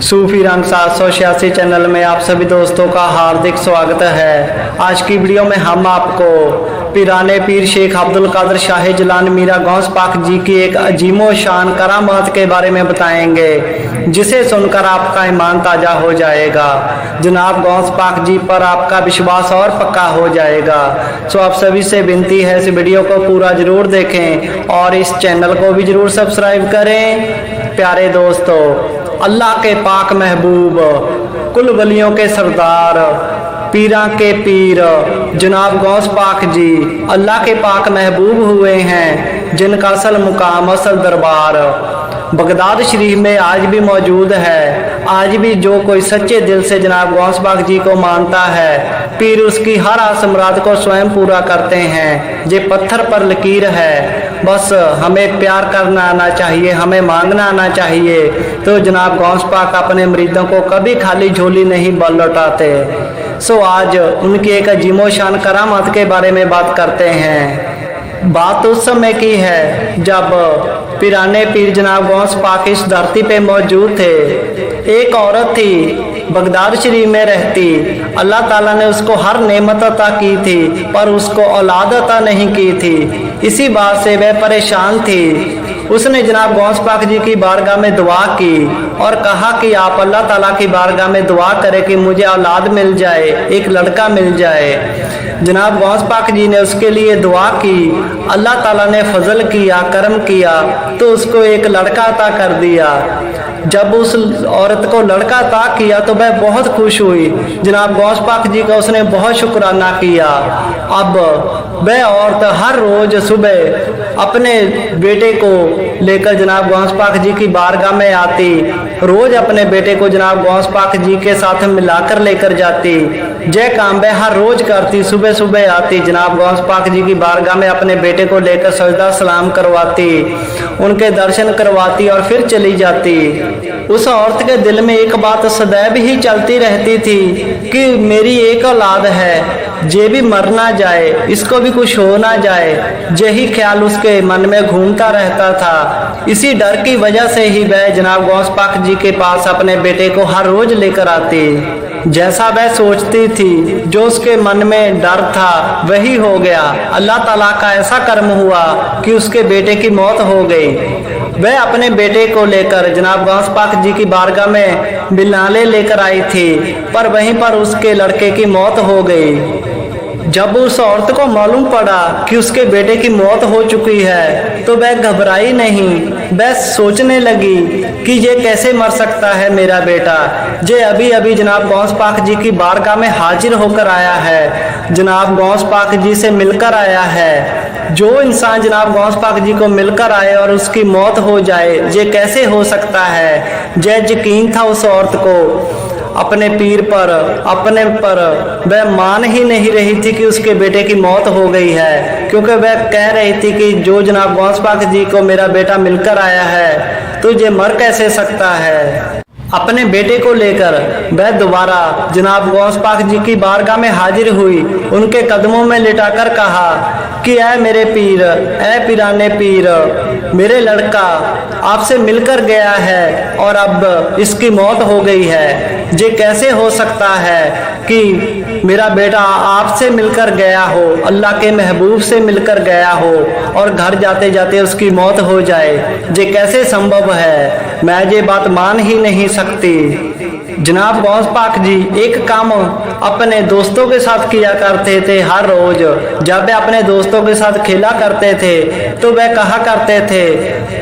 सूफी रंग 786 चैनल में आप सभी दोस्तों का हार्दिक स्वागत है। आज की वीडियो में हम आपको पिराने पीर शेख अब्दुल कादिर शाह जिलानी मीरा गौस पाक जी की एक अजीमो शान करामात के बारे में बताएंगे, जिसे सुनकर आपका ईमान ताज़ा हो जाएगा। जनाब गौस पाक जी पर आपका विश्वास और पक्का हो जाएगा। सो आप सभी से विनती है इस वीडियो को पूरा ज़रूर देखें और इस चैनल को भी ज़रूर सब्सक्राइब करें। प्यारे दोस्तों, अल्लाह के पाक महबूब, कुल वलियों के सरदार, पीरा के पीर जनाब गौस पाक जी अल्लाह के पाक महबूब हुए हैं, जिनका असल मुकाम असल दरबार बगदाद शरीफ में आज भी मौजूद है। आज भी जो कोई सच्चे दिल से जनाब गौस पाक जी को मानता है, पीर उसकी हर आस मुराद को स्वयं पूरा करते हैं। ये पत्थर पर लकीर है, बस हमें प्यार करना आना चाहिए, हमें मांगना आना चाहिए। तो जनाब गौस पाक अपने मरीदों को कभी खाली झोली नहीं लौटाते। सो आज उनकी एक अजीमो शान करामात के बारे में बात करते हैं। बात उस समय की है जब पिराने पीर जनाब गौस पाक इस धरती पे मौजूद थे। एक औरत थी, बगदाद शरीफ में रहती। अल्लाह ताला ने उसको हर नेमत अता की थी, पर उसको औलाद अता नहीं की थी। इसी बात से वह परेशान थी। उसने जनाब गौस पाक जी की बारगाह में दुआ की और कहा कि आप अल्लाह ताला की बारगाह में दुआ करें कि मुझे औलाद मिल जाए, एक लड़का मिल जाए। जनाब गौस पाक जी ने उसके लिए दुआ की। अल्लाह ताला ने फजल किया, करम किया, तो उसको एक लड़का अता कर दिया। जब उस औरत को लड़का अता किया तो वह बहुत खुश हुई। जनाब गौस पाक जी का उसने बहुत शुक्राना किया। अब वह औरत हर रोज सुबह अपने बेटे को लेकर जनाब गौस पाक जी की बारगाह में आती। रोज अपने बेटे को जनाब गौस पाक जी के साथ मिलाकर लेकर जाती। जय काम वह हर रोज करती। सुबह सुबह आती, जनाब गौस पाक जी की बारगाह में अपने बेटे को लेकर सजदा सलाम करवाती, उनके दर्शन करवाती और फिर चली जाती। उस औरत के दिल में एक बात सदैव ही चलती रहती थी कि मेरी एक औलाद है, ये भी मर ना जाए, इसको भी कुछ हो ना जाए। यही ख्याल उसके मन में घूमता रहता था। इसी डर की वजह से ही वह जनाब गौस पाक जी के पास अपने बेटे को हर रोज लेकर आती। जैसा वह सोचती थी, जो उसके मन में डर था वही हो गया। अल्लाह ताला का ऐसा कर्म हुआ कि उसके बेटे की मौत हो गई। वह अपने बेटे को लेकर जनाब गौस पाक जी की बारगाह में बिलाले लेकर आई थी, पर वहीं पर उसके लड़के की मौत हो गई। जब उस औरत को मालूम पड़ा कि उसके बेटे की मौत हो चुकी है, तो वह घबराई नहीं। वह सोचने लगी कि ये कैसे मर सकता है मेरा बेटा। ये अभी अभी जनाब गौस पाक जी की बारगाह में हाजिर होकर आया है, जनाब गौस पाक जी से मिलकर आया है। जो इंसान जनाब गौस पाक जी को मिलकर आए और उसकी मौत हो जाए, ये कैसे हो सकता है। यह यकीन था उस औरत को अपने पीर पर, अपने पर। वह मान ही नहीं रही थी कि उसके बेटे की मौत हो गई है, क्योंकि वह कह रही थी कि जो जनाब गौस पाक जी को मेरा बेटा मिलकर आया है, तो ये मर कैसे सकता है। अपने बेटे को लेकर वह दोबारा जनाब गौस पाक जी की बारगाह में हाजिर हुई। उनके कदमों में लिटाकर कहा कि ऐ मेरे पीर, ऐ पिराने पीर, मेरे लड़का आपसे मिलकर गया है और अब इसकी मौत हो गई है। ये कैसे हो सकता है कि मेरा बेटा आपसे मिलकर गया हो, अल्लाह के महबूब से मिलकर गया हो और घर जाते जाते उसकी मौत हो जाए। ये कैसे संभव है। मैं ये बात मान ही नहीं सकती। जनाब गौस पाक जी एक काम अपने दोस्तों के साथ किया करते थे। हर रोज जब वे अपने दोस्तों के साथ खेला करते थे, तो वह कहा करते थे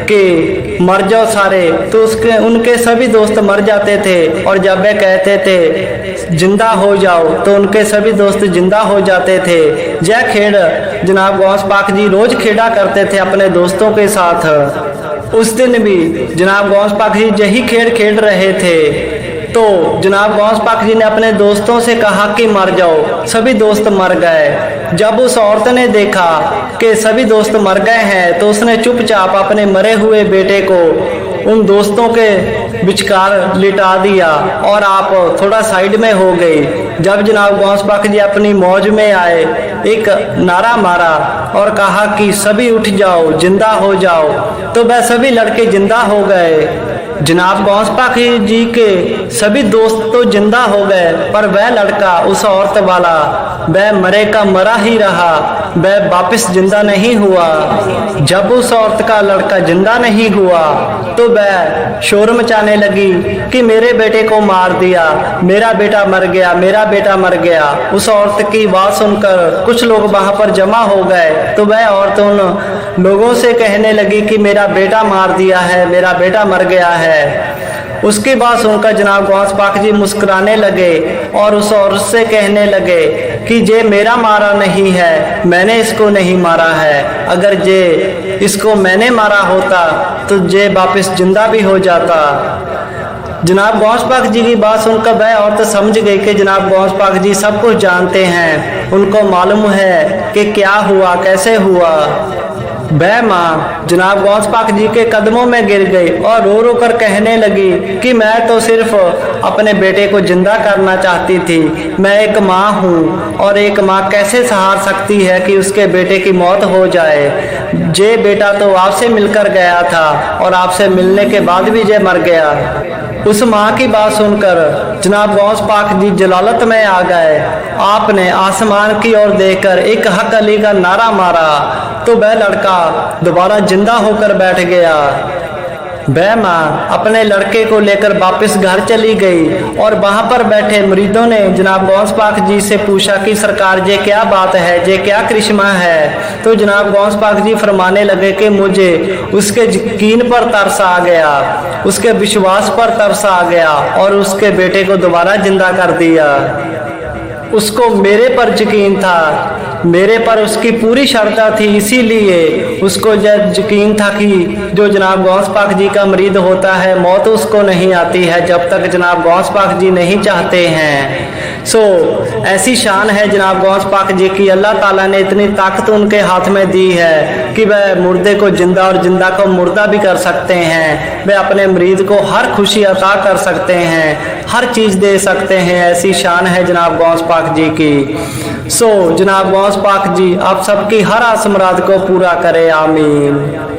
कि मर जाओ सारे, तो उनके सभी दोस्त मर जाते थे। और जब वे कहते थे जिंदा हो जाओ, तो उनके सभी दोस्त जिंदा हो जाते थे। यह खेल जनाब गौस पाक जी रोज खेला करते थे अपने दोस्तों के साथ। उस दिन भी जनाब गौस पाक जी यही खेल खेल रहे थे। तो जनाब गौस पाक जी ने अपने दोस्तों से कहा कि मर जाओ। सभी दोस्त मर गए। जब उस औरत ने देखा कि सभी दोस्त मर गए हैं, तो उसने चुपचाप अपने मरे हुए बेटे को उन दोस्तों के विचकार लिटा दिया और आप थोड़ा साइड में हो गई। जब जनाब गौस पाक जी अपनी मौज में आए, एक नारा मारा और कहा कि सभी उठ जाओ, जिंदा हो जाओ। तो वह सभी लड़के जिंदा हो गए। जनाब गौस पाक जी के सभी दोस्त तो जिंदा हो गए, पर वह लड़का, उस औरत वाला, वह मरे का मरा ही रहा, वह वापस जिंदा नहीं हुआ। जब उस औरत का लड़का जिंदा नहीं हुआ तो वह शोर मचाने लगी कि मेरे बेटे को मार दिया, मेरा बेटा मर गया, मेरा बेटा मर गया। उस औरत की बात सुनकर कुछ लोग वहां पर जमा हो गए, तो वह औरत उन लोगों से कहने लगी कि मेरा बेटा मार दिया है, मेरा बेटा मर गया है। उसकी बात सुनकर जनाब गौस पाक जी मुस्कुराने लगे और उस औरत से कहने लगे कि जे मेरा मारा नहीं है, मैंने इसको नहीं मारा है। अगर जे इसको मैंने मारा होता तो जे वापस जिंदा भी हो जाता। जनाब गौस पाक जी की बात सुनकर वह औरत समझ गई कि जनाब गौस पाक जी सब कुछ जानते हैं, उनको मालूम है कि क्या हुआ, कैसे हुआ। वह माँ जनाब गौस पाक जी के कदमों में गिर गई और रो रो कर कहने लगी कि मैं तो सिर्फ अपने बेटे को जिंदा करना चाहती थी। मैं एक माँ हूँ और एक माँ कैसे सहार सकती है कि उसके बेटे की मौत हो जाए। जे बेटा तो आपसे मिलकर गया था और आपसे मिलने के बाद भी जे मर गया। उस माँ की बात सुनकर जनाब गौस पाक जी जलालत में आ गए। आपने आसमान की ओर देखकर एक हक अली का नारा मारा तो वह लड़का दोबारा जिंदा होकर बैठ गया। वह माँ अपने लड़के को लेकर वापस घर चली गई और वहां पर बैठे मुरीदों ने जनाब गौस पाक जी से पूछा कि सरकार ये क्या बात है, ये क्या करिश्मा है। तो जनाब गौस पाक जी फरमाने लगे कि मुझे उसके यकीन पर तरस आ गया, उसके विश्वास पर तरस आ गया और उसके बेटे को दोबारा जिंदा कर दिया। उसको मेरे पर यकीन था, मेरे पर उसकी पूरी श्रद्धा थी, इसीलिए उसको यकीन था कि जो जनाब गौस पाक जी का मरीद होता है मौत उसको नहीं आती है जब तक जनाब गौस पाक जी नहीं चाहते हैं। ऐसी शान है जनाब गौस पाक जी की, अल्लाह ताला ने इतनी ताकत उनके हाथ में दी है कि वह मुर्दे को जिंदा और जिंदा को मुर्दा भी कर सकते हैं। वह अपने मरीद को हर खुशी अता कर सकते हैं, हर चीज़ दे सकते हैं। ऐसी शान है जनाब गौस पाक जी की। जनाब गौस पाक जी आप सबकी हर आस मुराद को पूरा करे, आमीन।